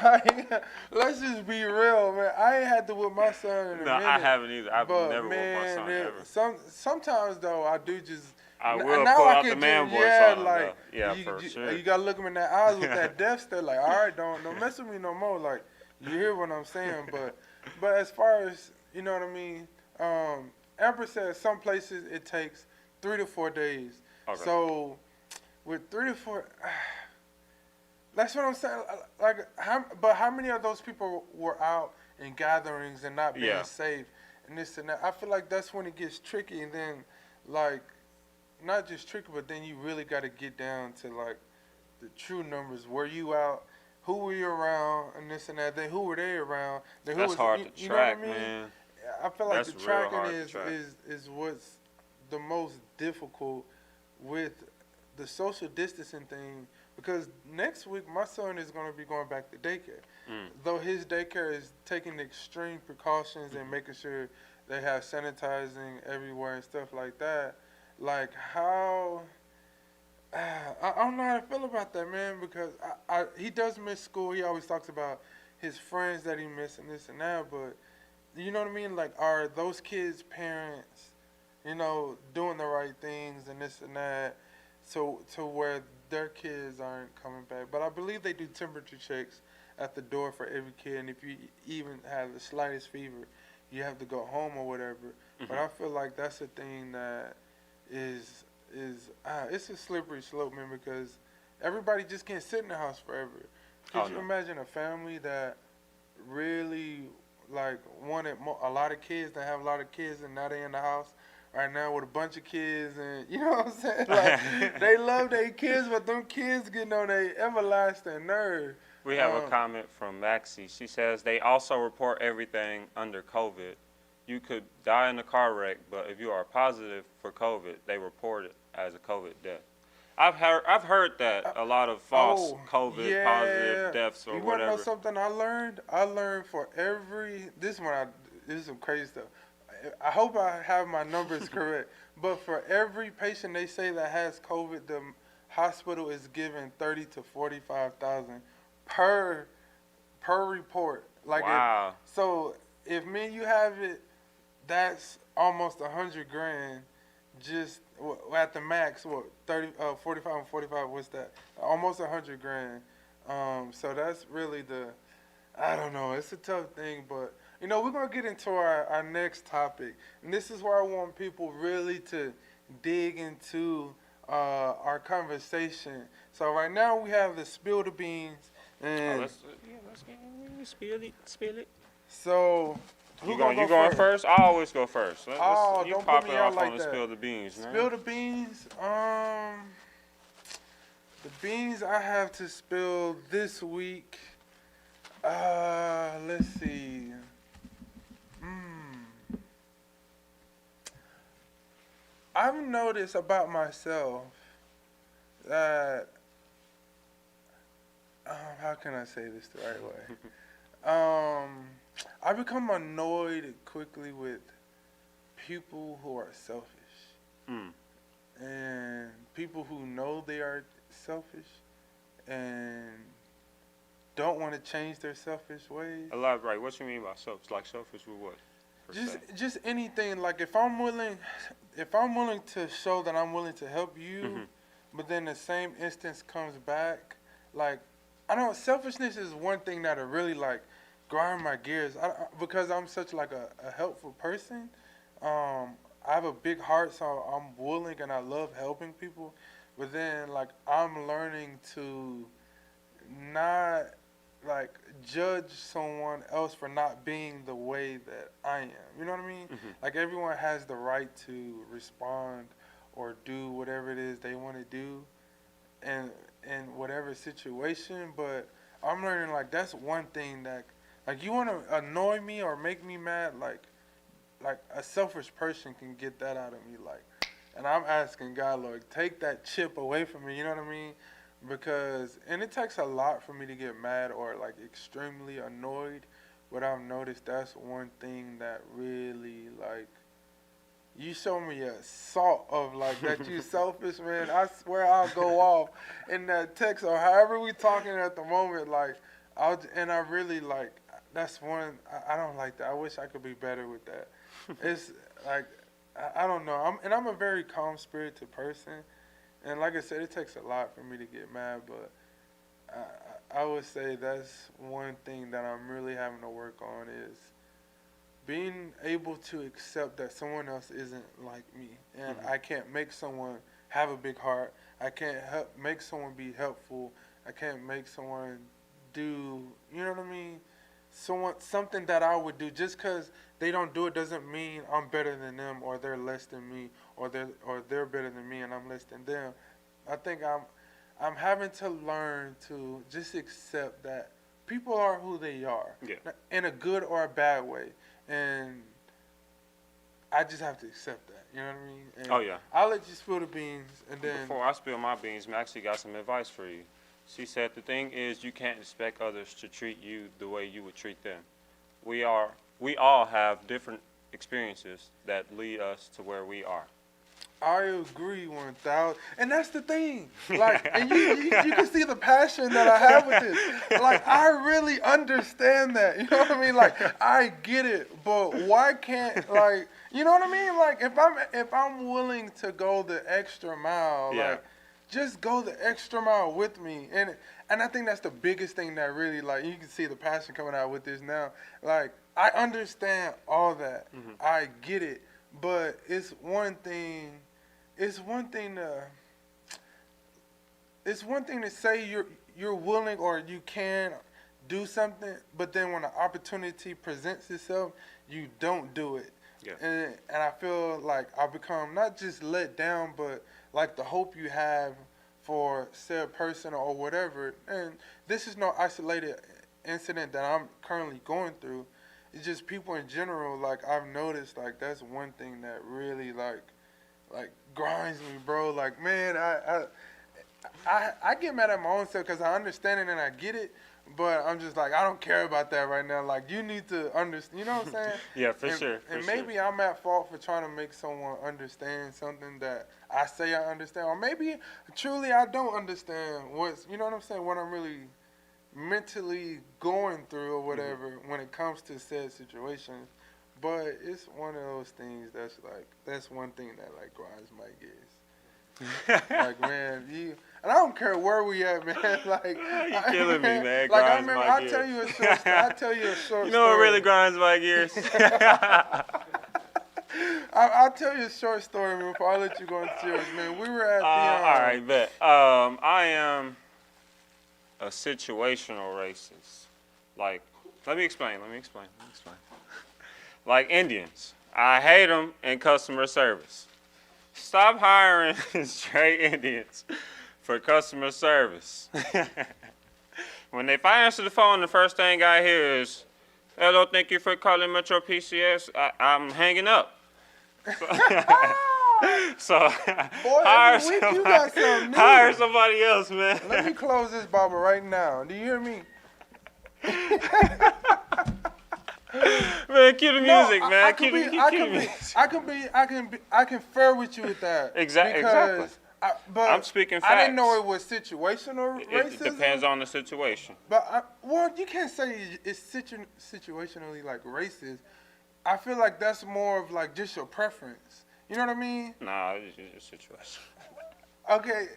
Like, let's just be real, man. I ain't had to whip my son in a minute. I haven't either. I've but never man, whipped my son ever. Sometimes though, I do just. I will now pull I out can the man just, voice yeah, on him, like, though. Yeah, for sure. You gotta look him in the eyes with that death stare, like, all right, don't mess with me no more. Like, you hear what I'm saying? But as far as, you know what I mean, Amber says some places it takes 3 to 4 days. Okay. So with 3 to 4, that's what I'm saying. Like, how many of those people were out in gatherings and not being safe and this and that? I feel like that's when it gets tricky, and then like. Not just tricky, but then you really got to get down to like the true numbers. Were you out? Who were you around? And this and that. Then who were they around? Then That's hard to you track, know what I mean? man. I feel like That's the real tracking hard to track. is what's the most difficult with the social distancing thing, because next week my son is going to be going back to daycare. Though his daycare is taking extreme precautions and making sure they have sanitizing everywhere and stuff like that. Like, how I don't know how to feel about that, man, because he does miss school. He always talks about his friends that he misses and this and that, but you know what I mean? Like, are those kids' parents, doing the right things and this and that, so to where their kids aren't coming back? But I believe they do temperature checks at the door for every kid, and if you even have the slightest fever, you have to go home or whatever. But I feel like that's a thing that it's a slippery slope, man, because everybody just can't sit in the house forever. Could you imagine a family that really like wanted a lot of kids, that have a lot of kids, and now they in the house right now with a bunch of kids, and you know what I'm saying? Like, they love their kids, but them kids getting on their everlasting nerve. We have a comment from Maxie. She says they also report everything under COVID. You could die in a car wreck, but if you are positive for COVID, they report it as a COVID death. I've heard that a lot of false COVID positive deaths or you whatever. You want to know something I learned? I learned for every this is some crazy stuff. I hope I have my numbers correct, but for every patient they say that has COVID, the hospital is giving 30 to 45,000 per report. Like, wow. So if me and you have it, that's almost $100,000. Just at the max, 45 and 45. What's that? Almost $100,000. So that's really I don't know. It's a tough thing, but you know, we're gonna get into our next topic, and this is where I want people really to dig into our conversation. So right now we have the spill the beans, and let's spill it. So you going first? I always go first. Don't put me out like on that. Spill the beans, man. Spill the beans. The beans I have to spill this week. Let's see. I've noticed about myself that how can I say this the right way? I become annoyed quickly with people who are selfish. And people who know they are selfish and don't want to change their selfish ways. Elaborate. What you mean by selfish? Like selfish with what? Just anything. Like if I'm willing to show that I'm willing to help you, but then the same instance comes back, like I know selfishness is one thing that'll really like grind my gears. Because I'm such like a helpful person. I have a big heart, so I'm willing and I love helping people. But then like I'm learning to not like judge someone else for not being the way that I am. You know what I mean? Like everyone has the right to respond or do whatever it is they want to do in whatever situation, but I'm learning like that's one thing that like you want to annoy me or make me mad, like a selfish person can get that out of me, like, and I'm asking God, Lord, take that chip away from me, you know what I mean? Because, and it takes a lot for me to get mad or like extremely annoyed, but I've noticed that's one thing that really like, you show me a salt of like that you selfish, man. I swear I'll go off in that text or however we talking at the moment, like, I really like, that's one, I don't like that. I wish I could be better with that. It's like, I don't know. I'm a very calm spirited person. And like I said, it takes a lot for me to get mad, but I would say that's one thing that I'm really having to work on is being able to accept that someone else isn't like me. And I can't make someone have a big heart. I can't make someone be helpful. I can't make someone do, you know what I mean? Something that I would do just because they don't do it doesn't mean I'm better than them or they're less than me or they're better than me and I'm less than them. I think I'm having to learn to just accept that people are who they are, in a good or a bad way, and I just have to accept that. You know what I mean? And I'll let you spill the beans, and then before I spill my beans, Maxie got some advice for you. She said the thing is you can't expect others to treat you the way you would treat them. We all have different experiences that lead us to where we are. I agree 1,000, and that's the thing. Like, and you can see the passion that I have with this. Like, I really understand that. You know what I mean? Like, I get it, but why can't like, you know what I mean? Like, if I'm willing to go the extra mile, like, just go the extra mile with me, and I think that's the biggest thing that really like you can see the passion coming out with this now. Like, I understand all that, I get it. But it's one thing to say you're willing or you can do something, but then when an opportunity presents itself, you don't do it. Yeah. And I feel like I've become not just let down, but like the hope you have for said person or whatever. And this is no isolated incident that I'm currently going through. It's just people in general. Like I've noticed, like that's one thing that really like grinds me, bro. Like man, I get mad at my own self because I understand it and I get it, but I'm just like I don't care about that right now. Like you need to understand. You know what I'm saying? Yeah, for and, sure. And maybe I'm at fault for trying to make someone understand something that I say I understand, or maybe truly I don't understand what's. You know what I'm saying? What I'm really mentally going through or whatever when it comes to said situations. But it's one of those things that's one thing that like grinds my gears. Like man, and I don't care where we at, man. Like you killing me, man. Like I Grinds remember, my I'll gears. tell you a short. I'll tell you a short. You know what story. really grinds my gears? I'll tell you a short story before I let you go into yours, man. We were at the. All right, bet. I am a situational racist. Like, let me explain. Like Indians, I hate them in customer service. Stop hiring straight Indians for customer service. When they answer the phone, the first thing I hear is, "Hello, thank you for calling Metro PCS. I'm hanging up." So Boy, hire every week somebody, you got something new. hire somebody else, man. Let me close this barber right now. Do you hear me? Man, cue the music, No, man. Cue the music. I can confer with you with that. Exactly. But I'm speaking I didn't facts. know it was situational It racism. depends on the situation. But well, you can't say it's situationally like racist. I feel like that's more of like just your preference. You know what I mean? Nah, it's just a situation. Okay.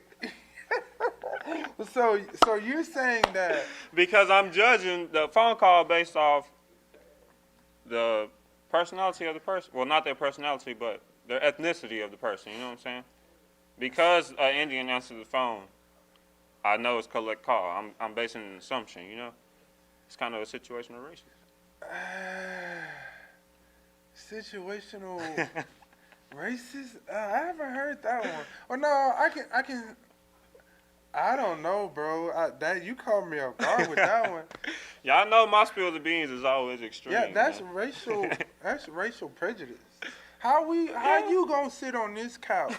So you're saying that Because I'm judging the phone call based off the personality of the person. Well, not their personality, but their ethnicity of the person. You know what I'm saying? Because an Indian answers the phone, I know it's collect call. I'm basing an assumption. You know, it's kind of a situational racist. situational racist? I haven't heard that one. Well, no, I can. I don't know, bro. That you caught me off guard with that one. Y'all know my spill the beans is always extreme. Yeah, that's man. racial. That's racial prejudice. How you gonna sit on this couch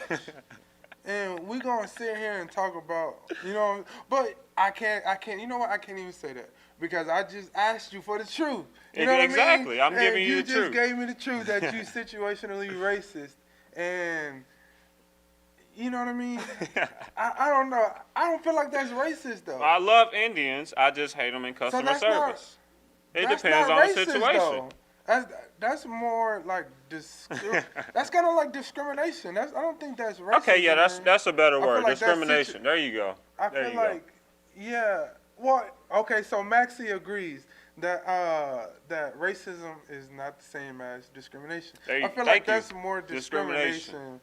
and we gonna sit here and talk about, you know? But I can't. You know what? I can't even say that because I just asked you for the truth. You know Exactly. what I mean? I'm giving you the You truth. just gave me the truth that you situationally racist, and you know what I mean? I don't know. I don't feel like that's racist though. I love Indians. I just hate them in customer that's service. It That's depends not on the racist, situation. though. That's more like that's kind of like discrimination. I don't think that's racist. Okay, yeah, that's a better I feel word. like that's Discrimination. There you go. I There feel you like, yeah. Well, okay, so Maxie agrees that that racism is not the same as discrimination. I feel like that's more discrimination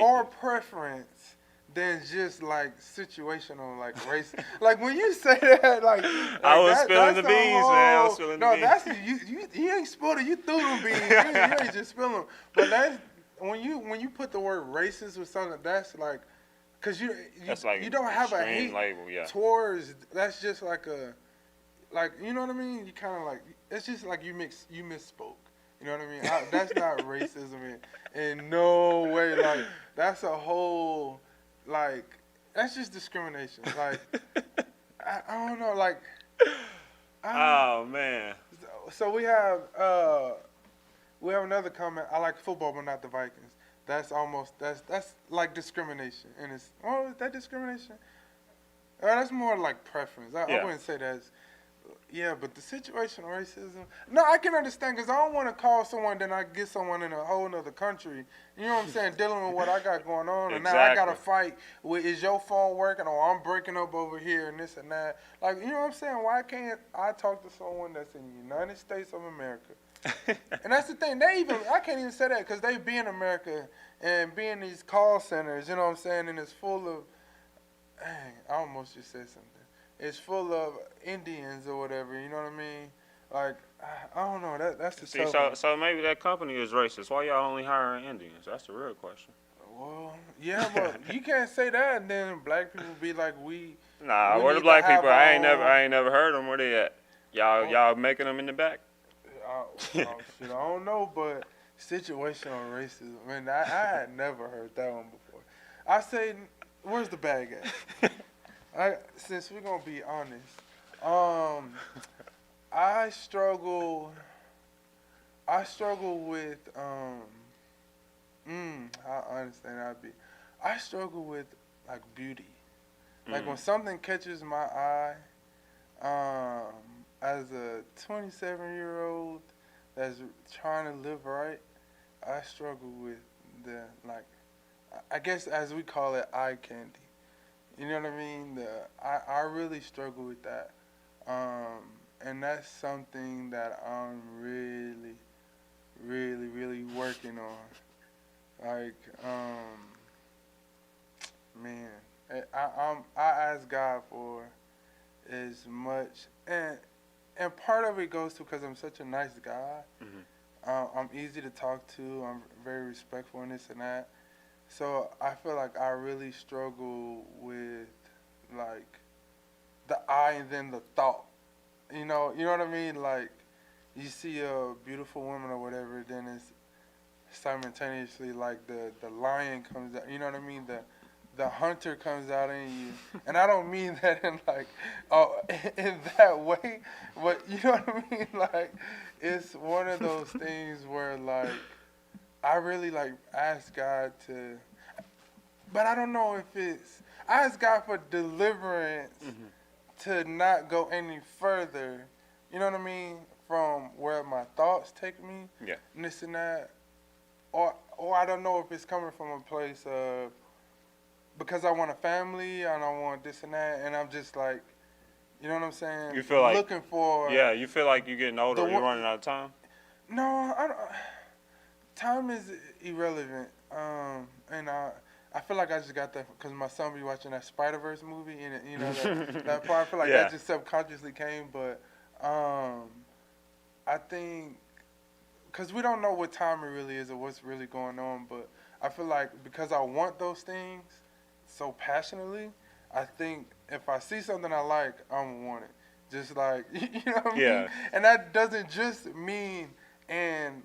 or preference than just like situational like race. Like when you say that, like I was spilling the beans, man. I was spilling the beans. No, that's you ain't spilled it. You threw them beans. you ain't just spilling them. But that's when you put the word racist with something, that's like, cause you don't have a hate label, yeah. towards. That's just like you know what I mean. You kind of like it's just like you misspoke. You know what I mean? That's not racism in no way. Like that's a whole. Like, that's just discrimination. Like, I don't know. Like, oh man. So we have another comment. I like football, but not the Vikings. That's like discrimination, and is that discrimination? That's more like preference. I wouldn't say that's. Yeah, but the situational racism. No, I can understand because I don't want to call someone, then I get someone in a whole other country. You know what I'm saying? Dealing with what I got going on, and now I got to fight with, is your phone working, or I'm breaking up over here and this and that. Like, you know what I'm saying? Why can't I talk to someone that's in the United States of America? And that's the thing. I can't even say that because they be in America and be in these call centers. You know what I'm saying? And it's full of. Dang, I almost just said something. It's full of Indians or whatever, you know what I mean? Like, I don't know. That's the See, tough so one. so maybe that company is racist. Why y'all only hiring Indians? That's the real question. Well, yeah, but you can't say that, and then black people be like, Nah, we where the need to black have people? our I own. ain't never heard them. Where they at? Oh, Y'all making them in the back? oh, shit, I don't know, but situational racism. Man, I had never heard that one before. I say, where's the bag at? Since we're gonna be honest, I struggle. I struggle with how honest can I be? I struggle with like beauty. Like when something catches my eye, as a 27-year-old that's trying to live right, I struggle with the like, I guess as we call it, eye candy. You know what I mean? I really struggle with that, and that's something that I'm really, really, really working on. Like, man, I ask God for as much, and part of it goes to because I'm such a nice guy. I'm easy to talk to. I'm very respectful and this and that. So I feel like I really struggle with like the eye and then the thought. You know what I mean? Like you see a beautiful woman or whatever, then it's simultaneously like the lion comes out. You know what I mean? The hunter comes out in you, and I don't mean that in like in that way, but you know what I mean. Like it's one of those things where like I really like ask God to, but I don't know if it's I ask God for deliverance to not go any further. You know what I mean? From where my thoughts take me, Yeah. and this and that, or I don't know if it's coming from a place of because I want a family and I want this and that, and I'm just like, you know what I'm saying? You feel like looking for yeah. You feel like you're getting older. the Or you're one- running out of time. no, I don't. Time is irrelevant, and I feel like I just got that because my son be watching that Spider-Verse movie, and you know that part. I feel like Yeah. that just subconsciously came, but I think because we don't know what time it really is or what's really going on, but I feel like because I want those things so passionately, I think if I see something I like, I'm gonna want it. Just like you know what I Yeah. mean, and that doesn't just mean in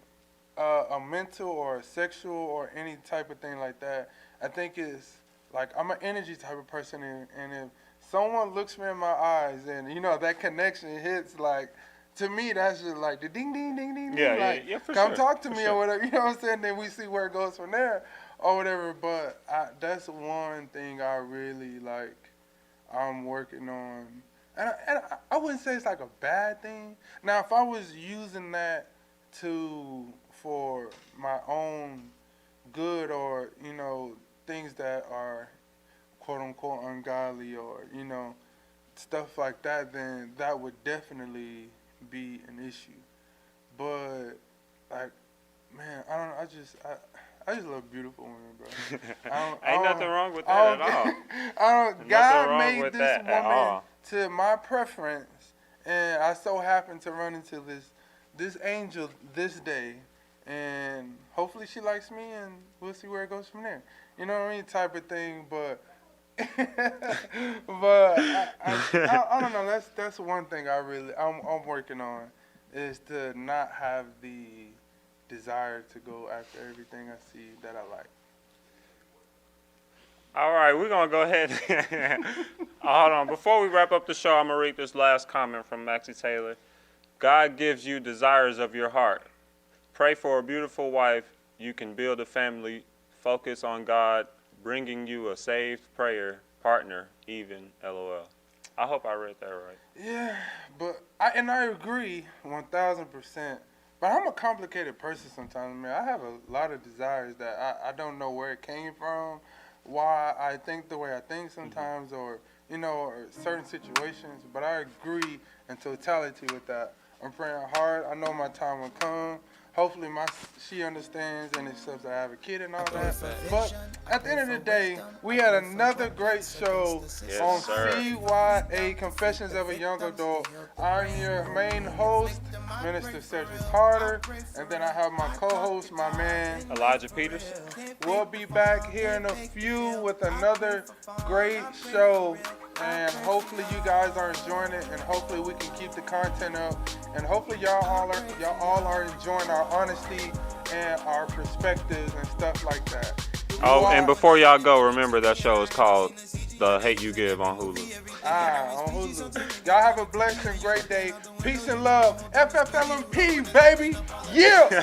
a mental or a sexual or any type of thing like that. I think it's like I'm an energy type of person, and if someone looks me in my eyes and you know that connection hits, like to me that's just like the ding ding ding ding Yeah, ding, yeah, like yeah, for come sure, talk to for me sure. or whatever. You know what I'm saying? Then we see where it goes from there or whatever. But that's one thing I really like. I'm working on, and I wouldn't say it's like a bad thing. Now, if I was using that for my own good or you know things that are quote unquote ungodly or you know stuff like that, then that would definitely be an issue. But like, man, I don't. I just love beautiful women, bro. Ain't nothing wrong with I that don't, at all. I don't. Nothing God wrong made with this that at woman all. to my preference, and I so happen to run into this angel this day, and hopefully she likes me, and we'll see where it goes from there. You know what I mean, type of thing. But but I don't know. That's one thing I'm working on is to not have the desire to go after everything I see that I like. All right, we're gonna go ahead. Hold on. Before we wrap up the show, I'm gonna read this last comment from Maxie Taylor. God gives you desires of your heart. Pray for a beautiful wife. You can build a family. Focus on God bringing you a saved prayer partner. Even LOL. I hope I read that right. Yeah, but I agree 1,000%. But I'm a complicated person sometimes, man. I have a lot of desires that I don't know where it came from, why I think the way I think sometimes, or you know, or certain situations. But I agree in totality with that. I'm praying hard. I know my time will come. Hopefully she understands and accepts I have a kid and all that. But at the end of the day, we had another great show on CYA, Confessions of a Young Adult. I'm your main host, Minister Cedric Carter. And then I have my co-host, my man Elijah Peters. We'll be back here in a few with another great show. And hopefully you guys are enjoying it, and hopefully we can keep the content up, and hopefully y'all all are enjoying our honesty and our perspectives and stuff like that. And before y'all go, remember that show is called The Hate You Give on Hulu. On Hulu. Y'all have a blessed and great day. Peace and love. FFLMP, baby. Yeah.